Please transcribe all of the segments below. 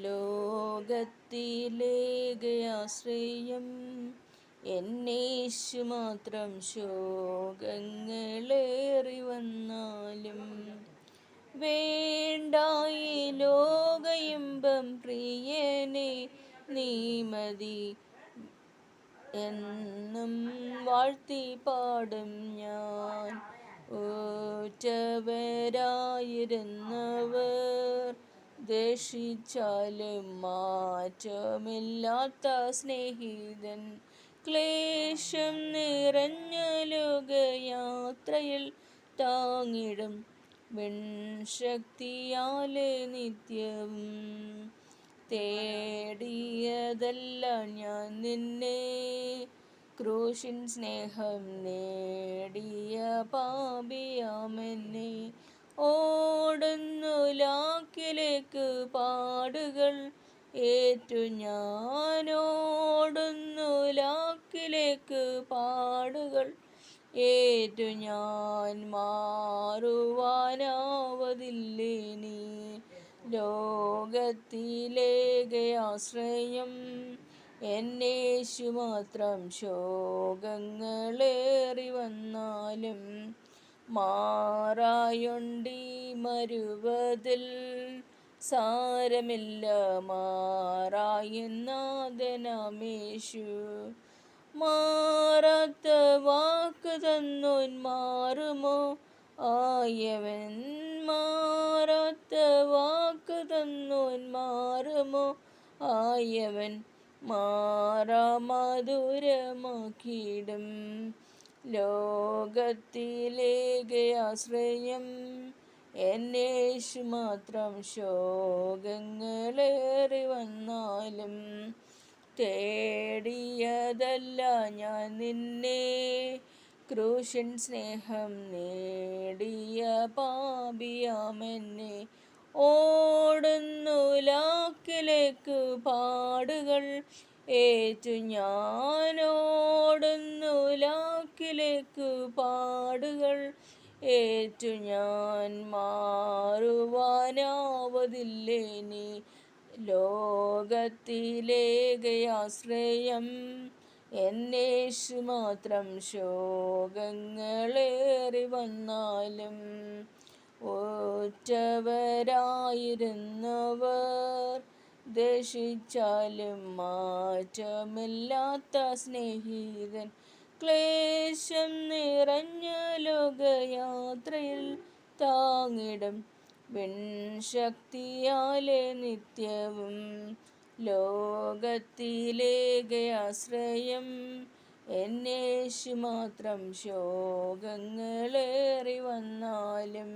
ലോകത്തിലേകയാശ്രയം എന്നേശു മാത്രം. ശോകങ്ങളേറി വന്നാലും വേണ്ടായി ലോകയിമ്പം പ്രിയനെ നീ മതി എന്നും വാഴ്ത്തി പാടും ഞാൻ. ഉറ്റവരായിരുന്നവർ ദ്വേഷിച്ചാലും മാറ്റമില്ലാത്ത സ്നേഹിതൻ, ക്ലേശം നിറഞ്ഞ ലോകയാത്രയിൽ താങ്ങിടും വിൺശക്തിയാലെ നിത്യവും. തേടിയതല്ല ഞാൻ നിന്നെ, ക്രൂശിൻ സ്നേഹം നേടിയ പാപിയാമെന്നെ. ഓടുന്നു ലാക്കിലേക്ക് പാടുകൾ ഏറ്റു ഞാൻ, ഓടുന്നു ലാക്കിലേക്ക് പാടുകൾ ഏറ്റു ഞാൻ. മാറുവാനാവതില്ലേനി ലോകത്തിലേകയാശ്രയം എന്നേശു മാത്രം. ശോകങ്ങളേറി വന്നാലും മാറായൊണ്ടീ മരുവതിൽ സാരമില്ല, മാറായെന്നാഥനാമേശു. മാറാത്ത വാക്ക് തന്നോൻ മാറുമോ ആയവൻ, മാറാത്ത വാക്ക് തന്നോൻ മാറുമോ ആയവൻ. മാറാ മധുരമാക്കിയിടും ലോകത്തിലേകയാശ്രയം എന്നേശു മാത്രം. ശോകങ്ങളേറി വന്നാലും തേടിയതല്ല ഞാൻ നിന്നെ, ക്രൂശിൻ സ്നേഹം നേടിയ പാപിയാമെന്നെ. ഓടുന്നു ലാക്കിലേക്ക് പാടുകൾ ഏറ്റു ഞാൻ, ഓടുന്നു ലാക്കിലേക്ക് പാടുകൾ ഏറ്റു ഞാൻ. മാറുവാനാവതില്ലേനി ലോകത്തിലേകയാശ്രയം എന്നേശു മാത്രം. ശോകങ്ങളേറി വന്നാലും ഉറ്റവരായിരുന്നവർ ദ്വേഷിച്ചാലും മാറ്റമില്ലാത്ത സ്നേഹിതൻ, ക്ലേശം നിറഞ്ഞ ലോകയാത്രയിൽ താങ്ങിടും വിൺശക്തിയാലെ നിത്യവും. ലോകത്തിലേകയാശ്രയം എന്നേശു മാത്രം. ശോകങ്ങളേറി വന്നാലും.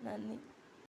നന്ദി.